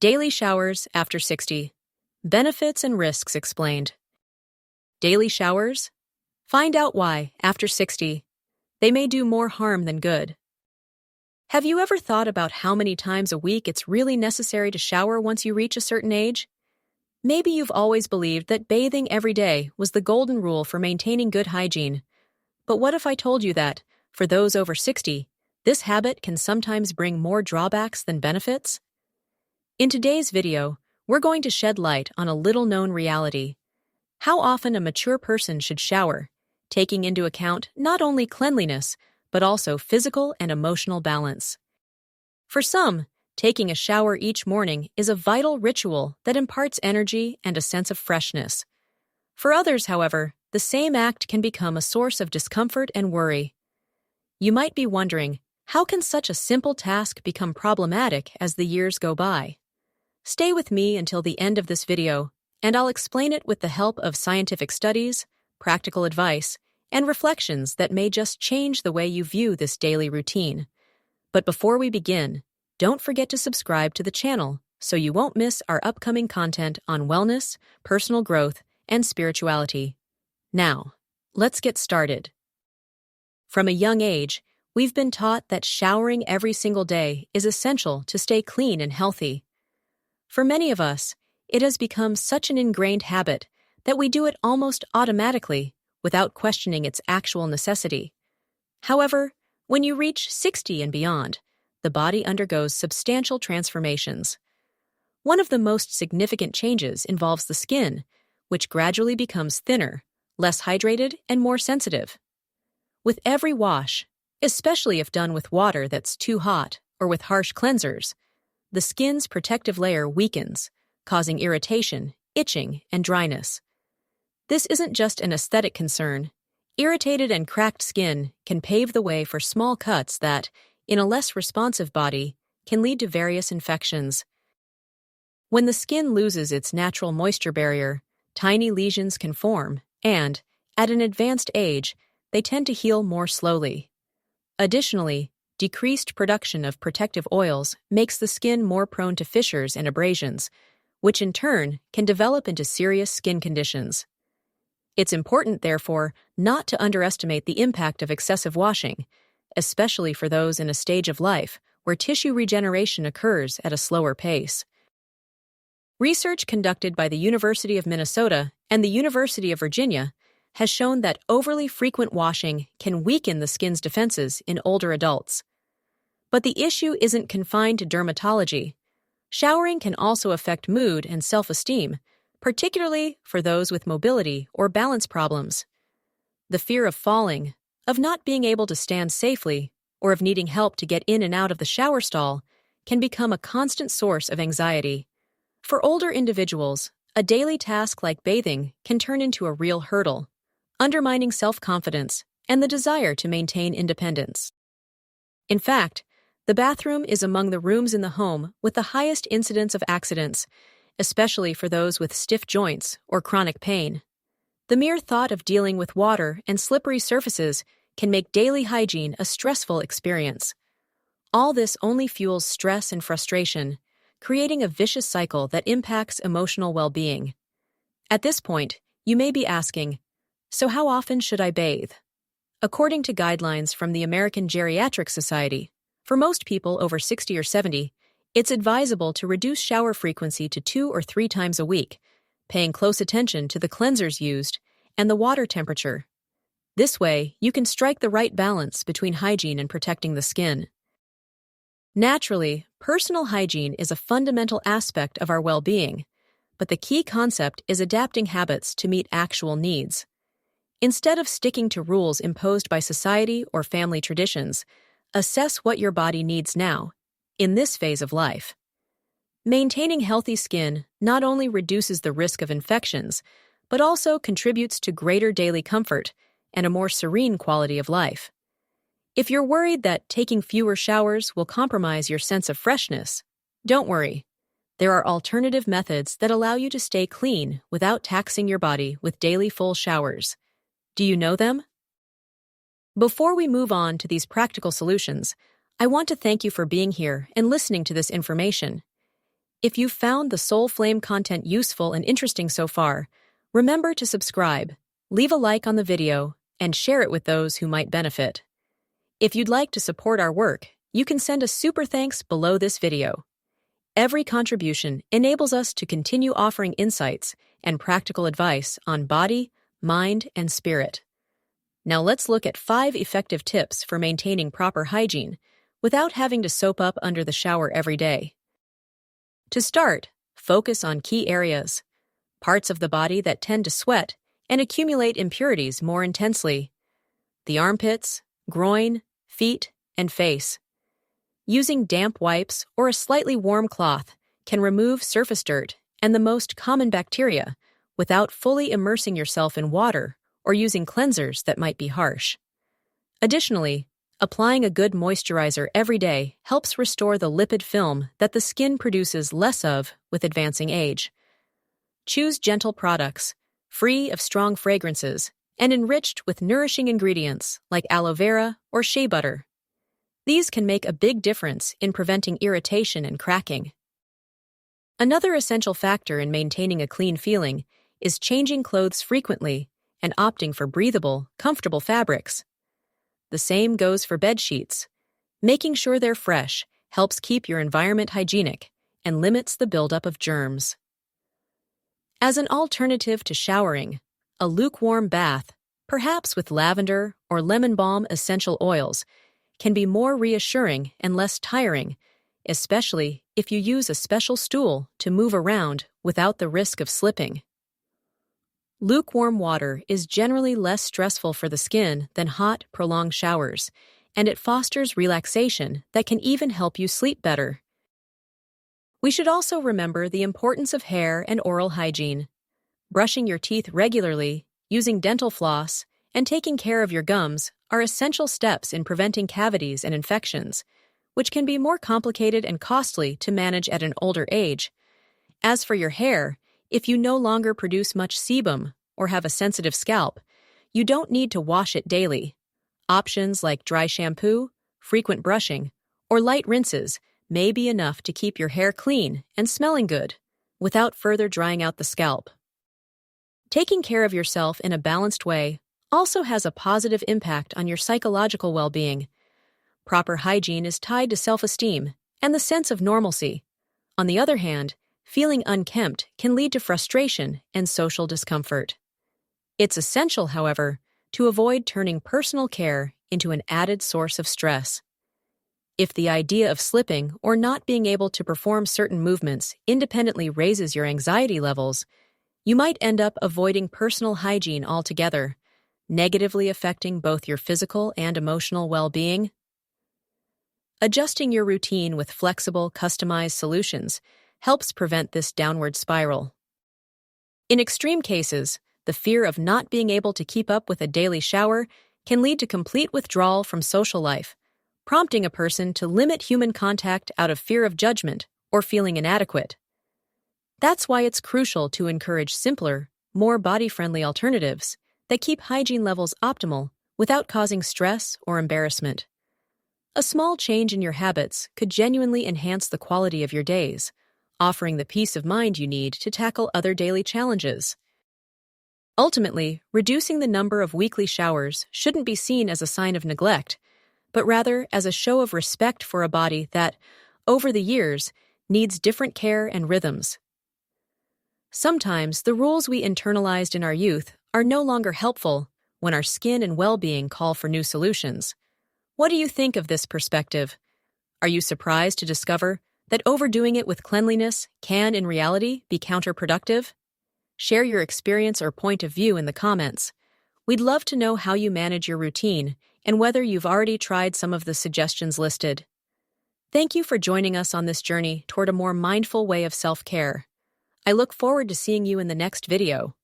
Daily showers after 60. Benefits and risks explained. Daily showers? Find out why, after 60, they may do more harm than good. Have you ever thought about how many times a week it's really necessary to shower once you reach a certain age? Maybe you've always believed that bathing every day was the golden rule for maintaining good hygiene. But what if I told you that, for those over 60, this habit can sometimes bring more drawbacks than benefits? In today's video, we're going to shed light on a little-known reality: how often a mature person should shower, taking into account not only cleanliness, but also physical and emotional balance. For some, taking a shower each morning is a vital ritual that imparts energy and a sense of freshness. For others, however, the same act can become a source of discomfort and worry. You might be wondering, how can such a simple task become problematic as the years go by? Stay with me until the end of this video, and I'll explain it with the help of scientific studies, practical advice, and reflections that may just change the way you view this daily routine. But before we begin, don't forget to subscribe to the channel so you won't miss our upcoming content on wellness, personal growth, and spirituality. Now, let's get started. From a young age, we've been taught that showering every single day is essential to stay clean and healthy. For many of us, it has become such an ingrained habit that we do it almost automatically without questioning its actual necessity. However, when you reach 60 and beyond, the body undergoes substantial transformations. One of the most significant changes involves the skin, which gradually becomes thinner, less hydrated, and more sensitive. With every wash, especially if done with water that's too hot or with harsh cleansers, the skin's protective layer weakens, causing irritation, itching, and dryness. This isn't just an aesthetic concern. Irritated and cracked skin can pave the way for small cuts that, in a less responsive body, can lead to various infections. When the skin loses its natural moisture barrier, tiny lesions can form, and, at an advanced age, they tend to heal more slowly. Additionally, decreased production of protective oils makes the skin more prone to fissures and abrasions, which in turn can develop into serious skin conditions. It's important, therefore, not to underestimate the impact of excessive washing, especially for those in a stage of life where tissue regeneration occurs at a slower pace. Research conducted by the University of Minnesota and the University of Virginia has shown that overly frequent washing can weaken the skin's defenses in older adults. But the issue isn't confined to dermatology. Showering can also affect mood and self-esteem, particularly for those with mobility or balance problems. The fear of falling, of not being able to stand safely, or of needing help to get in and out of the shower stall can become a constant source of anxiety. For older individuals, a daily task like bathing can turn into a real hurdle, undermining self-confidence and the desire to maintain independence. In fact, the bathroom is among the rooms in the home with the highest incidence of accidents, especially for those with stiff joints or chronic pain. The mere thought of dealing with water and slippery surfaces can make daily hygiene a stressful experience. All this only fuels stress and frustration, creating a vicious cycle that impacts emotional well-being. At this point, you may be asking, so how often should I bathe? According to guidelines from the American Geriatric Society, for most people over 60 or 70, it's advisable to reduce shower frequency to 2 or 3 times a week, paying close attention to the cleansers used and the water temperature. This way, you can strike the right balance between hygiene and protecting the skin. Naturally, personal hygiene is a fundamental aspect of our well-being, but the key concept is adapting habits to meet actual needs. Instead of sticking to rules imposed by society or family traditions, assess what your body needs now, in this phase of life. Maintaining healthy skin not only reduces the risk of infections, but also contributes to greater daily comfort and a more serene quality of life. If you're worried that taking fewer showers will compromise your sense of freshness, don't worry. There are alternative methods that allow you to stay clean without taxing your body with daily full showers. Do you know them? Before we move on to these practical solutions, I want to thank you for being here and listening to this information. If you've found the Soul Flame content useful and interesting so far, remember to subscribe, leave a like on the video, and share it with those who might benefit. If you'd like to support our work, you can send a super thanks below this video. Every contribution enables us to continue offering insights and practical advice on body, mind, and spirit. Now let's look at 5 effective tips for maintaining proper hygiene without having to soap up under the shower every day. To start, focus on key areas, parts of the body that tend to sweat and accumulate impurities more intensely: the armpits, groin, feet, and face. Using damp wipes or a slightly warm cloth can remove surface dirt and the most common bacteria without fully immersing yourself in water or using cleansers that might be harsh. Additionally, applying a good moisturizer every day helps restore the lipid film that the skin produces less of with advancing age. Choose gentle products, free of strong fragrances, and enriched with nourishing ingredients like aloe vera or shea butter. These can make a big difference in preventing irritation and cracking. Another essential factor in maintaining a clean feeling is changing clothes frequently and opting for breathable, comfortable fabrics. The same goes for bed sheets. Making sure they're fresh helps keep your environment hygienic and limits the buildup of germs. As an alternative to showering, a lukewarm bath, perhaps with lavender or lemon balm essential oils, can be more reassuring and less tiring, especially if you use a special stool to move around without the risk of slipping. Lukewarm water is generally less stressful for the skin than hot, prolonged showers, and it fosters relaxation that can even help you sleep better. We should also remember the importance of hair and oral hygiene. Brushing your teeth regularly, using dental floss, and taking care of your gums are essential steps in preventing cavities and infections, which can be more complicated and costly to manage at an older age. As for your hair, if you no longer produce much sebum or have a sensitive scalp, you don't need to wash it daily. Options like dry shampoo, frequent brushing, or light rinses may be enough to keep your hair clean and smelling good, without further drying out the scalp. Taking care of yourself in a balanced way also has a positive impact on your psychological well-being. Proper hygiene is tied to self-esteem and the sense of normalcy. On the other hand, feeling unkempt can lead to frustration and social discomfort. It's essential, however, to avoid turning personal care into an added source of stress. If the idea of slipping or not being able to perform certain movements independently raises your anxiety levels, you might end up avoiding personal hygiene altogether, negatively affecting both your physical and emotional well-being. Adjusting your routine with flexible, customized solutions helps prevent this downward spiral. In extreme cases, the fear of not being able to keep up with a daily shower can lead to complete withdrawal from social life, prompting a person to limit human contact out of fear of judgment or feeling inadequate. That's why it's crucial to encourage simpler, more body-friendly alternatives that keep hygiene levels optimal without causing stress or embarrassment. A small change in your habits could genuinely enhance the quality of your days, offering the peace of mind you need to tackle other daily challenges. Ultimately, reducing the number of weekly showers shouldn't be seen as a sign of neglect, but rather as a show of respect for a body that, over the years, needs different care and rhythms. Sometimes the rules we internalized in our youth are no longer helpful when our skin and well-being call for new solutions. What do you think of this perspective? Are you surprised to discover that overdoing it with cleanliness can, in reality, be counterproductive? Share your experience or point of view in the comments. We'd love to know how you manage your routine and whether you've already tried some of the suggestions listed. Thank you for joining us on this journey toward a more mindful way of self-care. I look forward to seeing you in the next video.